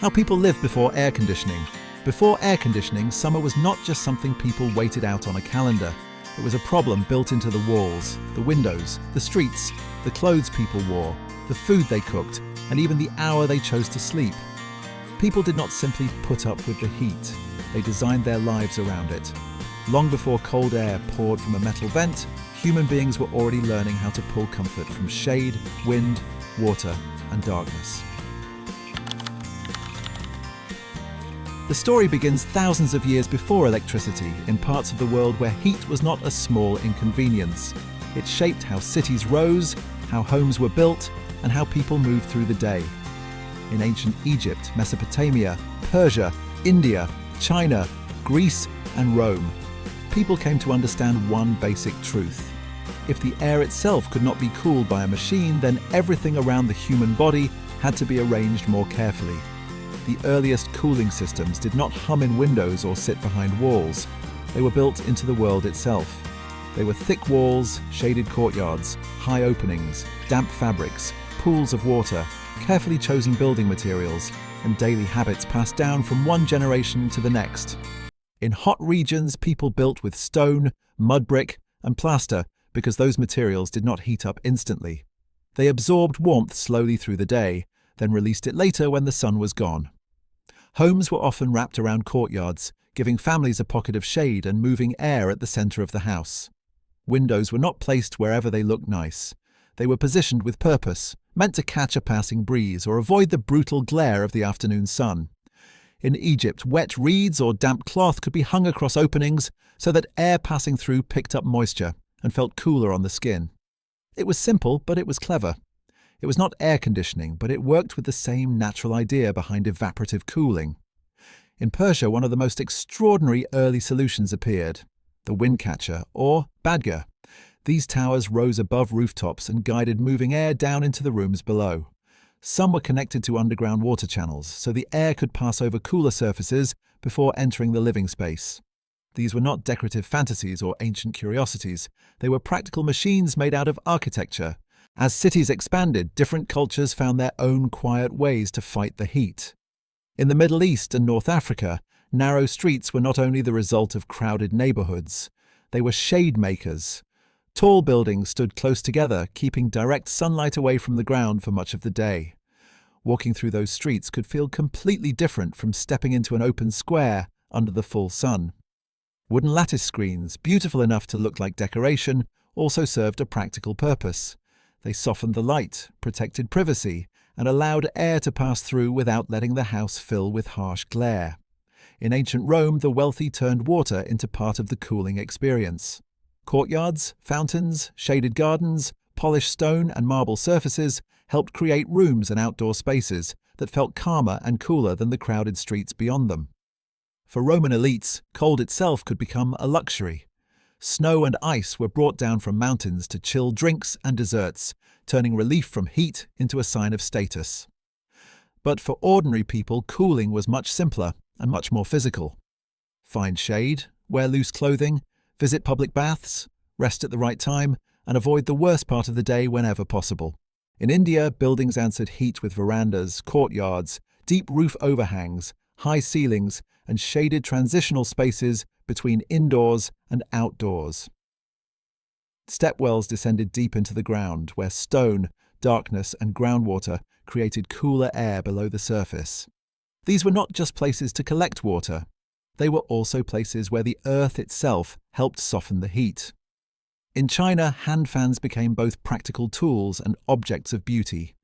How people lived before air conditioning. Before air conditioning, summer was not just something people waited out on a calendar. It was a problem built into the walls, the windows, the streets, the clothes people wore, the food they cooked, and even the hour they chose to sleep. People did not simply put up with the heat. They designed their lives around it. Long before cold air poured from a metal vent, human beings were already learning how to pull comfort from shade, wind, water, and darkness. The story begins thousands of years before electricity in parts of the world where heat was not a small inconvenience. It shaped how cities rose, how homes were built, and how people moved through the day. In ancient Egypt, Mesopotamia, Persia, India, China, Greece, and Rome, people came to understand one basic truth. If the air itself could not be cooled by a machine, then everything around the human body had to be arranged more carefully. The earliest cooling systems did not hum in windows or sit behind walls. They were built into the world itself. They were thick walls, shaded courtyards, high openings, damp fabrics, pools of water, carefully chosen building materials, and daily habits passed down from one generation to the next. In hot regions, people built with stone, mud brick, and plaster because those materials did not heat up instantly. They absorbed warmth slowly through the day, then released it later when the sun was gone. Homes were often wrapped around courtyards, giving families a pocket of shade and moving air at the center of the house. Windows were not placed wherever they looked nice. They were positioned with purpose, meant to catch a passing breeze or avoid the brutal glare of the afternoon sun. In Egypt, wet reeds or damp cloth could be hung across openings so that air passing through picked up moisture and felt cooler on the skin. It was simple, but it was clever. It was not air conditioning, but it worked with the same natural idea behind evaporative cooling. In Persia, one of the most extraordinary early solutions appeared: the wind catcher, or badger. These towers rose above rooftops and guided moving air down into the rooms below. Some were connected to underground water channels, so the air could pass over cooler surfaces before entering the living space. These were not decorative fantasies or ancient curiosities. They were practical machines made out of architecture. As cities expanded, different cultures found their own quiet ways to fight the heat. In the Middle East and North Africa, narrow streets were not only the result of crowded neighborhoods, they were shade makers. Tall buildings stood close together, keeping direct sunlight away from the ground for much of the day. Walking through those streets could feel completely different from stepping into an open square under the full sun. Wooden lattice screens, beautiful enough to look like decoration, also served a practical purpose. They softened the light, protected privacy, and allowed air to pass through without letting the house fill with harsh glare. In ancient Rome, the wealthy turned water into part of the cooling experience. Courtyards, fountains, shaded gardens, polished stone and marble surfaces helped create rooms and outdoor spaces that felt calmer and cooler than the crowded streets beyond them. For Roman elites, cold itself could become a luxury. Snow and ice were brought down from mountains to chill drinks and desserts, turning relief from heat into a sign of status. But for ordinary people, cooling was much simpler and much more physical. Find shade, wear loose clothing, visit public baths, rest at the right time, and avoid the worst part of the day whenever possible. In India, buildings answered heat with verandas, courtyards, deep roof overhangs, high ceilings, and shaded transitional spaces between indoors and outdoors. Stepwells descended deep into the ground, where stone, darkness, and groundwater created cooler air below the surface. These were not just places to collect water. They were also places where the earth itself helped soften the heat. In China, hand fans became both practical tools and objects of beauty.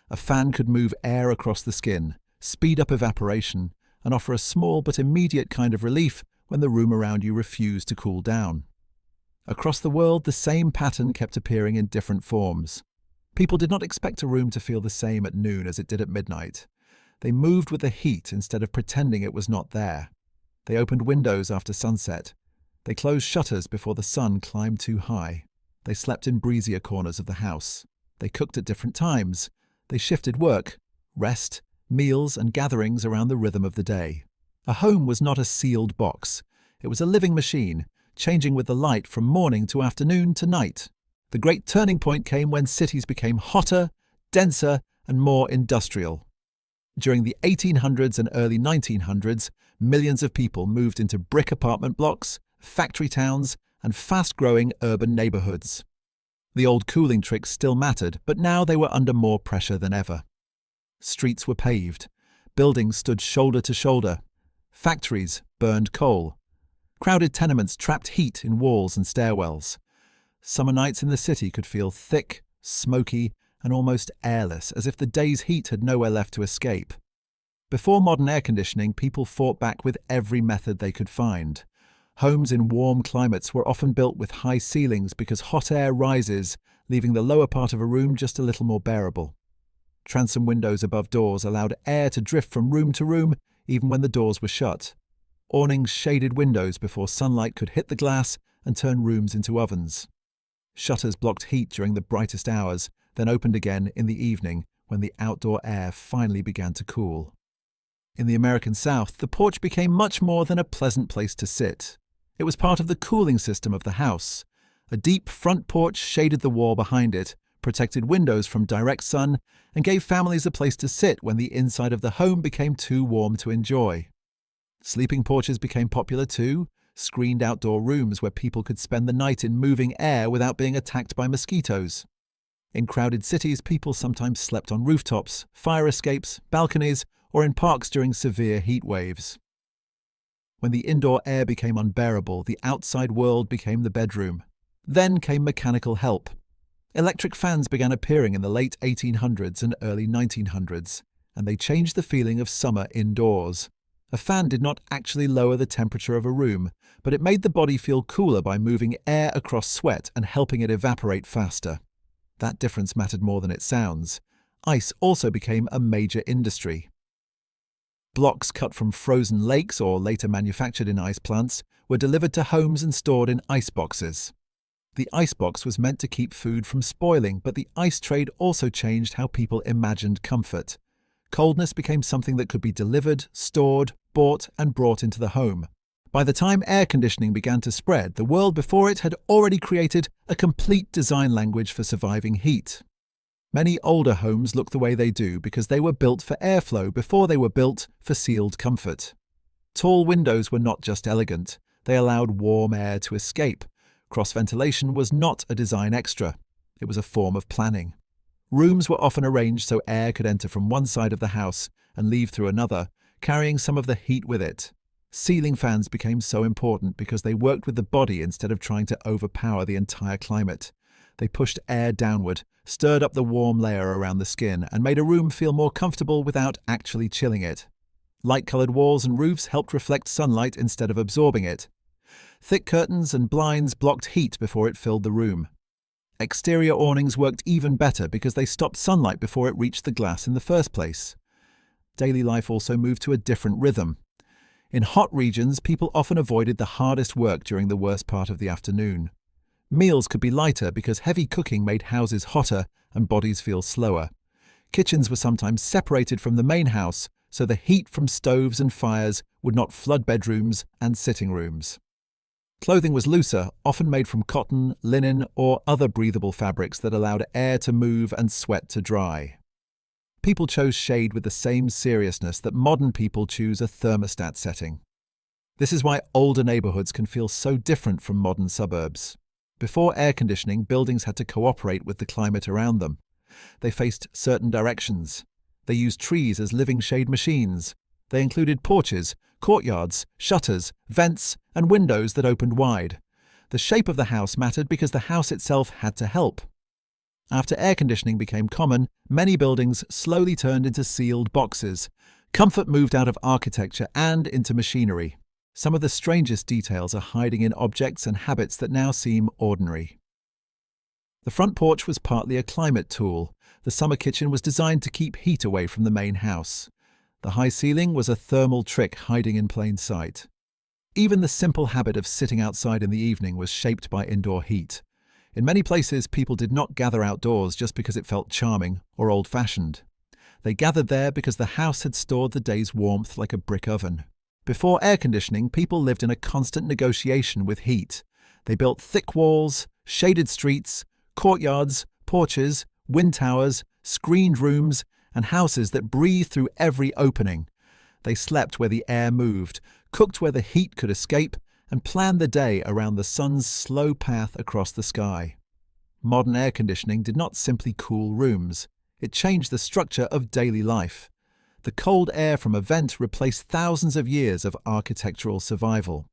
A fan could move air across the skin, speed up evaporation, and offer a small but immediate kind of relief when the room around you refused to cool down. Across the world, the same pattern kept appearing in different forms. People did not expect a room to feel the same at noon as it did at midnight. They moved with the heat instead of pretending it was not there. They opened windows after sunset. They closed shutters before the sun climbed too high. They slept in breezier corners of the house. They cooked at different times. They shifted work, rest, meals, and gatherings around the rhythm of the day. A home was not a sealed box. It was a living machine, changing with the light from morning to afternoon to night. The great turning point came when cities became hotter, denser, and more industrial. During the 1800s and early 1900s, millions of people moved into brick apartment blocks, factory towns, and fast-growing urban neighborhoods. The old cooling tricks still mattered, but now they were under more pressure than ever. Streets were paved, buildings stood shoulder to shoulder, factories burned coal. Crowded tenements trapped heat in walls and stairwells. Summer nights in the city could feel thick, smoky, and almost airless, as if the day's heat had nowhere left to escape. Before modern air conditioning, people fought back with every method they could find. Homes in warm climates were often built with high ceilings because hot air rises, leaving the lower part of a room just a little more bearable. Transom windows above doors allowed air to drift from room to room, even when the doors were shut. Awnings shaded windows before sunlight could hit the glass and turn rooms into ovens. Shutters blocked heat during the brightest hours, then opened again in the evening when the outdoor air finally began to cool. In the American South, the porch became much more than a pleasant place to sit. It was part of the cooling system of the house. A deep front porch shaded the wall behind it, protected windows from direct sun, and gave families a place to sit when the inside of the home became too warm to enjoy. Sleeping porches became popular too, screened outdoor rooms where people could spend the night in moving air without being attacked by mosquitoes. In crowded cities, people sometimes slept on rooftops, fire escapes, balconies, or in parks during severe heat waves. When the indoor air became unbearable, the outside world became the bedroom. Then came mechanical help. Electric fans began appearing in the late 1800s and early 1900s, and they changed the feeling of summer indoors. A fan did not actually lower the temperature of a room, but it made the body feel cooler by moving air across sweat and helping it evaporate faster. That difference mattered more than it sounds. Ice also became a major industry. Blocks cut from frozen lakes or later manufactured in ice plants were delivered to homes and stored in ice boxes. The icebox was meant to keep food from spoiling, but the ice trade also changed how people imagined comfort. Coldness became something that could be delivered, stored, bought, and brought into the home. By the time air conditioning began to spread, the world before it had already created a complete design language for surviving heat. Many older homes look the way they do because they were built for airflow before they were built for sealed comfort. Tall windows were not just elegant, they allowed warm air to escape. Cross-ventilation was not a design extra, it was a form of planning. Rooms were often arranged so air could enter from one side of the house and leave through another, carrying some of the heat with it. Ceiling fans became so important because they worked with the body instead of trying to overpower the entire climate. They pushed air downward, stirred up the warm layer around the skin, and made a room feel more comfortable without actually chilling it. Light-colored walls and roofs helped reflect sunlight instead of absorbing it. Thick curtains and blinds blocked heat before it filled the room. Exterior awnings worked even better because they stopped sunlight before it reached the glass in the first place. Daily life also moved to a different rhythm. In hot regions, people often avoided the hardest work during the worst part of the afternoon. Meals could be lighter because heavy cooking made houses hotter and bodies feel slower. Kitchens were sometimes separated from the main house, so the heat from stoves and fires would not flood bedrooms and sitting rooms. Clothing was looser, often made from cotton, linen, or other breathable fabrics that allowed air to move and sweat to dry. People chose shade with the same seriousness that modern people choose a thermostat setting. This is why older neighborhoods can feel so different from modern suburbs. Before air conditioning, buildings had to cooperate with the climate around them. They faced certain directions. They used trees as living shade machines. They included porches, courtyards, shutters, vents, and windows that opened wide. The shape of the house mattered because the house itself had to help. After air conditioning became common, many buildings slowly turned into sealed boxes. Comfort moved out of architecture and into machinery. Some of the strangest details are hiding in objects and habits that now seem ordinary. The front porch was partly a climate tool. The summer kitchen was designed to keep heat away from the main house. The high ceiling was a thermal trick hiding in plain sight. Even the simple habit of sitting outside in the evening was shaped by indoor heat. In many places, people did not gather outdoors just because it felt charming or old-fashioned. They gathered there because the house had stored the day's warmth like a brick oven. Before air conditioning, people lived in a constant negotiation with heat. They built thick walls, shaded streets, courtyards, porches, wind towers, screened rooms, and houses that breathed through every opening. They slept where the air moved, cooked where the heat could escape, and planned the day around the sun's slow path across the sky. Modern air conditioning did not simply cool rooms. It changed the structure of daily life. The cold air from a vent replaced thousands of years of architectural survival.